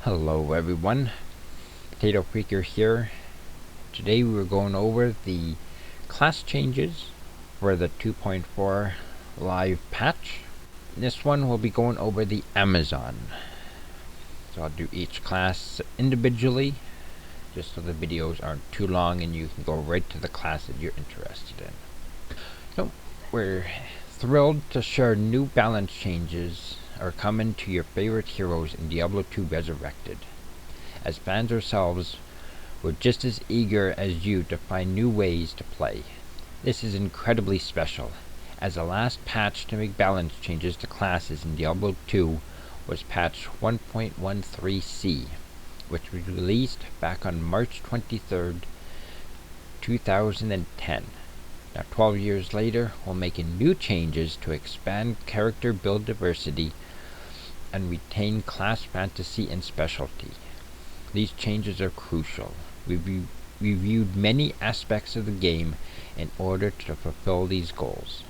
Hello everyone, Potato Freaker here. Today we were going over the class changes for the 2.4 live patch. In this one we'll be going over the Amazon. So I'll do each class individually, just so the videos aren't too long and you can go right to the class that you're interested in. So we're thrilled to share new balance changes are coming to your favorite heroes in Diablo 2 Resurrected. As fans ourselves, we're just as eager as you to find new ways to play. This is incredibly special, as the last patch to make balance changes to classes in Diablo 2 was patch 1.13c, which was released back on March 23rd, 2010. Now 12 years later, we're making new changes to expand character build diversity and retain class fantasy and specialty. These changes are crucial. We've reviewed many aspects of the game in order to fulfill these goals.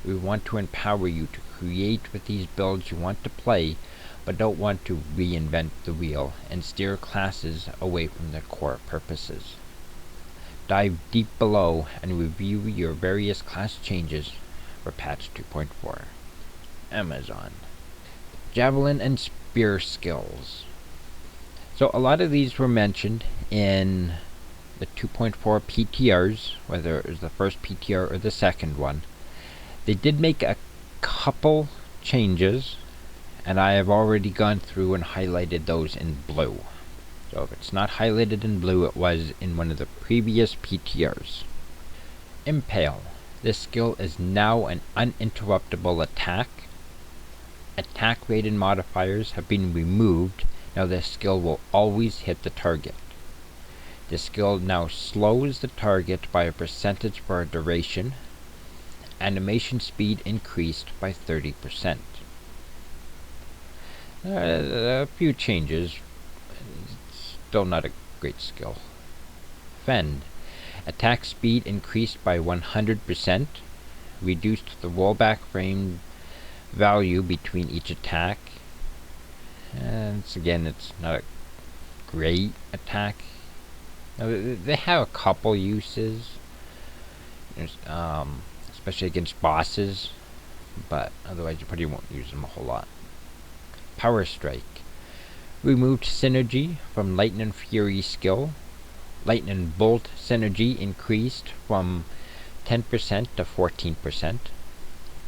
We want to empower you to create with these builds you want to play, but don't want to reinvent the wheel and steer classes away from their core purposes. Dive deep below and review your various class changes for patch 2.4. Amazon. Javelin and spear skills. So a lot of these were mentioned in the 2.4 PTRs, whether it was the first PTR or the second one. They did make a couple changes, and I have already gone through and highlighted those in blue. So if it's not highlighted in blue, it was in one of the previous PTRs. Impale. This skill is now an uninterruptible attack. Attack rate and modifiers have been removed. Now this skill will always hit the target. This skill now slows the target by a percentage for a duration. Animation speed increased by 30%. A few changes. Still not a great skill. Fend. Attack speed increased by 100%. Reduced the rollback frame value between each attack. And again, it's not a great attack. Now, they have a couple uses, especially against bosses, but otherwise you probably won't use them a whole lot. Power Strike. Removed synergy from Lightning Fury skill. Lightning Bolt synergy increased from 10% to 14%.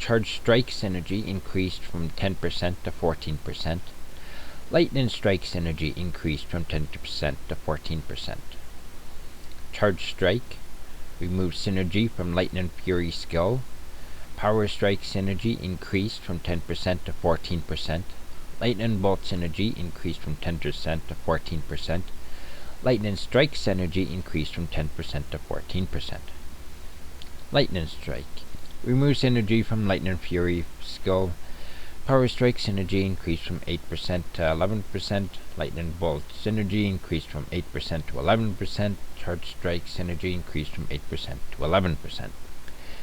Charge Strike synergy increased from 10% to 14%. Lightning Strike synergy increased from 10% to 14%. Charge Strike removed synergy from Lightning Fury skill. Power Strike synergy increased from 10% to 14%. Lightning Bolt synergy increased from 10% to 14%. Lightning Strike synergy increased from 10% to 14%. Lightning Strike removes synergy from Lightning Fury skill. Power Strike synergy increased from 8% to 11%. Lightning Bolt synergy increased from 8% to 11%. Charge Strike synergy increased from 8% to 11%.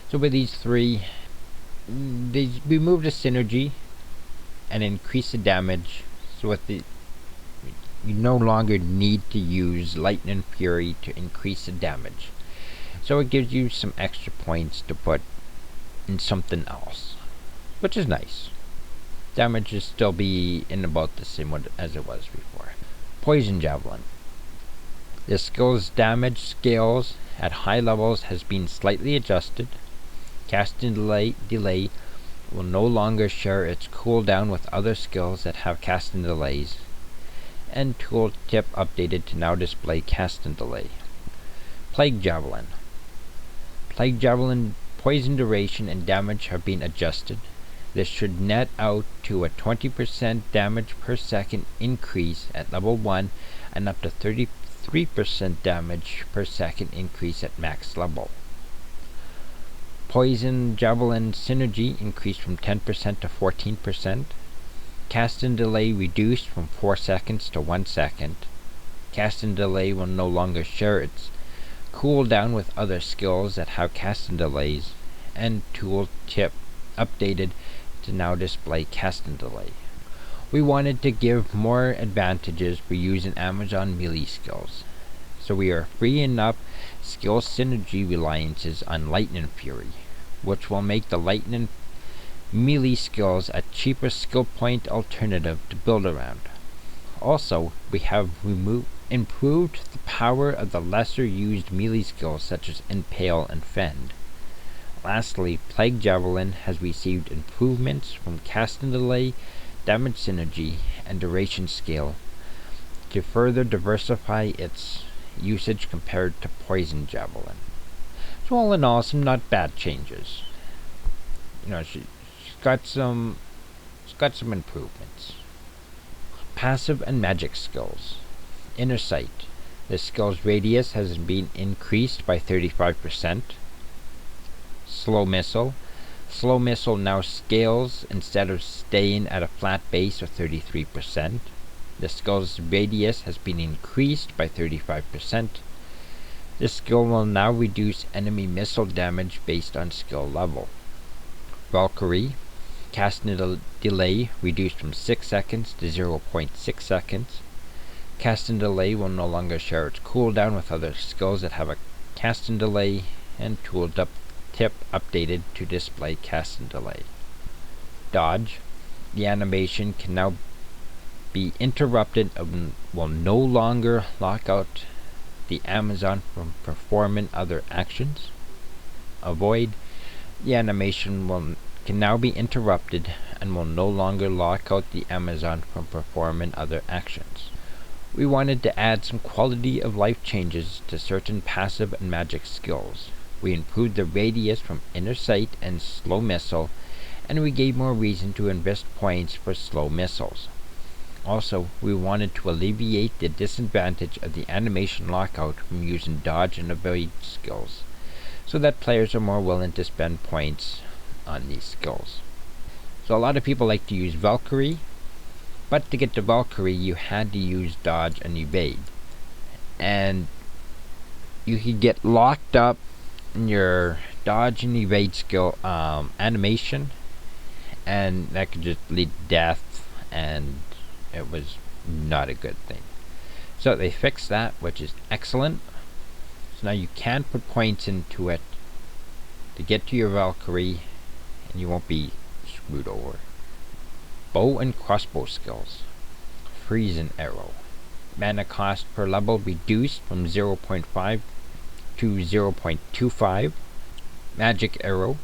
So with these three, they remove the synergy and increase the damage. So with the, you no longer need to use Lightning Fury to increase the damage. So it gives you some extra points to put in something else, which is nice. Damage will still be in about the same as it was before. Poison Javelin. The skill's damage scales at high levels has been slightly adjusted. Casting delay will no longer share its cooldown with other skills that have casting delays. And tooltip updated to now display casting delay. Plague Javelin. Plague Javelin poison duration and damage have been adjusted. This should net out to a 20% damage per second increase at level 1 and up to 33% damage per second increase at max level. Poison Javelin synergy increased from 10% to 14%. Casting delay reduced from 4 seconds to 1 second. Casting delay will no longer share its cooldown with other skills that have casting delays. And tooltip updated to now display casting delay. We wanted to give more advantages for using Amazon melee skills, so we are freeing up skill synergy reliances on Lightning Fury, which will make the Lightning melee skills a cheaper skill point alternative to build around. Also, we have improved the power of the lesser used melee skills such as Impale and Fend. Lastly, Plague Javelin has received improvements from casting delay, damage synergy, and duration scale to further diversify its usage compared to Poison Javelin. So all in all, some not bad changes. She's got some improvements. Passive and magic skills. Inner Sight. The skill's radius has been increased by 35%. Slow Missile. Slow Missile now scales instead of staying at a flat base of 33%. The skill's radius has been increased by 35%. This skill will now reduce enemy missile damage based on skill level. Valkyrie. Casting delay reduced from 6 seconds to 0.6 seconds. Casting delay will no longer share its cooldown with other skills that have a casting delay, and tool tip updated to display casting delay. Dodge. The animation can now be interrupted and will no longer lock out the Amazon from performing other actions. Avoid. The animation can now be interrupted and will no longer lock out the Amazon from performing other actions. We wanted to add some quality of life changes to certain passive and magic skills. We improved the radius from Inner Sight and Slow Missile, and we gave more reason to invest points for slow missiles. Also, we wanted to alleviate the disadvantage of the animation lockout from using dodge and avoid skills, so that players are more willing to spend points on these skills. So a lot of people like to use Valkyrie, but to get to Valkyrie you had to use dodge and evade, and you could get locked up in your dodge and evade skill animation, and that could just lead to death, and it was not a good thing. So they fixed that, which is excellent. So now you can put points into it to get to your Valkyrie, and you won't be screwed over. Bow and crossbow skills. Freezing Arrow. Mana cost per level reduced from 0.5 to 0.25. Magic Arrow.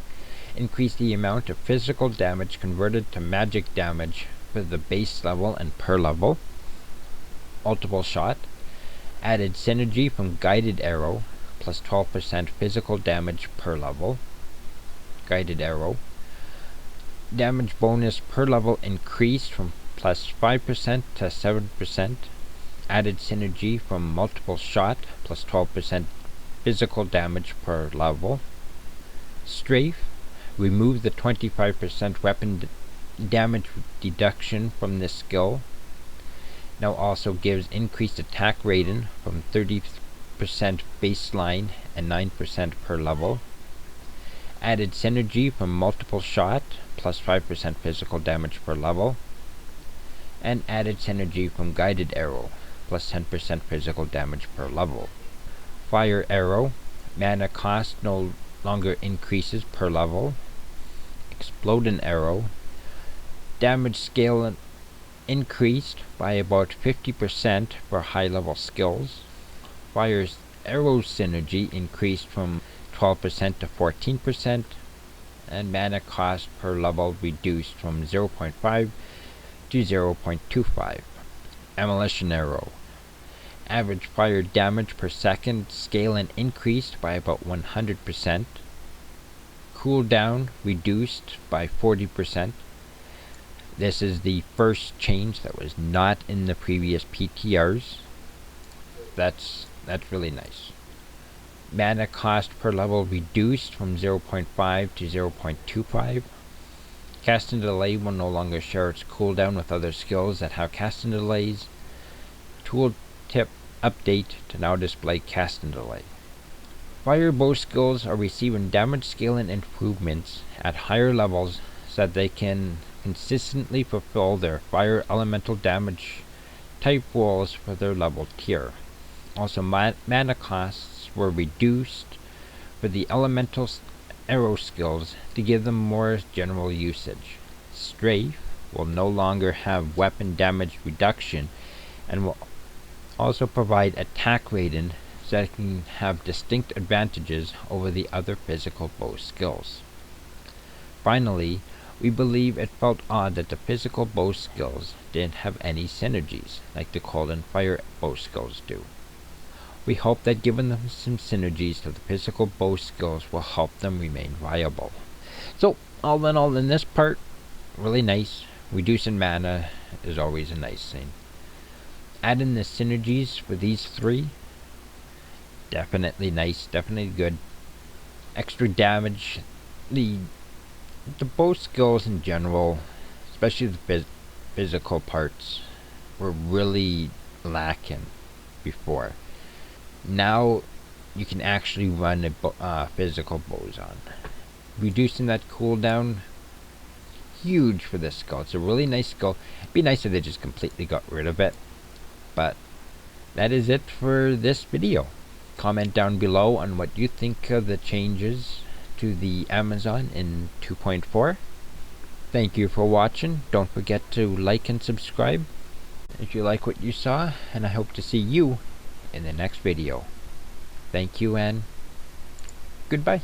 Increase the amount of physical damage converted to magic damage for the base level and per level. Multiple Shot. Added synergy from Guided Arrow, plus 12% physical damage per level. Guided Arrow. Damage bonus per level increased from plus 5% to 7%. Added synergy from Multiple Shot, plus 12% physical damage per level. Strafe. Remove the 25% weapon damage deduction from this skill. Now also gives increased attack rating from 30% baseline and 9% per level. Added synergy from Multiple Shot, plus 5% physical damage per level. And added synergy from Guided Arrow, plus 10% physical damage per level. Fire Arrow. Mana cost no longer increases per level. Exploding Arrow. Damage scale increased by about 50% for high level skills. Fire's Arrow synergy increased from 12% to 14%, and mana cost per level reduced from 0.5 to 0.25. Ammunition Arrow. Average fire damage per second scaling increased by about 100%. Cooldown reduced by 40%. This is the first change that was not in the previous PTRs. That's really nice. Mana cost per level reduced from 0.5 to 0.25. Casting delay will no longer share its cooldown with other skills that have casting delays. Tool tip update to now display casting delay. Fire bow skills are receiving damage scaling improvements at higher levels so that they can consistently fulfill their fire elemental damage type roles for their level tier. Also, mana costs were reduced for the elemental arrow skills to give them more general usage. Strafe will no longer have weapon damage reduction and will also provide attack rating so that it can have distinct advantages over the other physical bow skills. Finally, we believe it felt odd that the physical bow skills didn't have any synergies like the cold and fire bow skills do. We hope that giving them some synergies to the physical bow skills will help them remain viable. So, all in all, in this part, really nice. Reducing mana is always a nice thing. Adding the synergies for these three, definitely nice, definitely good. Extra damage, the bow skills in general, especially the physical parts, were really lacking before. Now you can actually run physical bows on. Reducing that cooldown, huge for this skill. It's a really nice skill. It'd be nice if they just completely got rid of it. But that is it for this video. Comment down below on what you think of the changes to the Amazon in 2.4. Thank you for watching. Don't forget to like and subscribe if you like what you saw, and I hope to see you in the next video. Thank you and goodbye.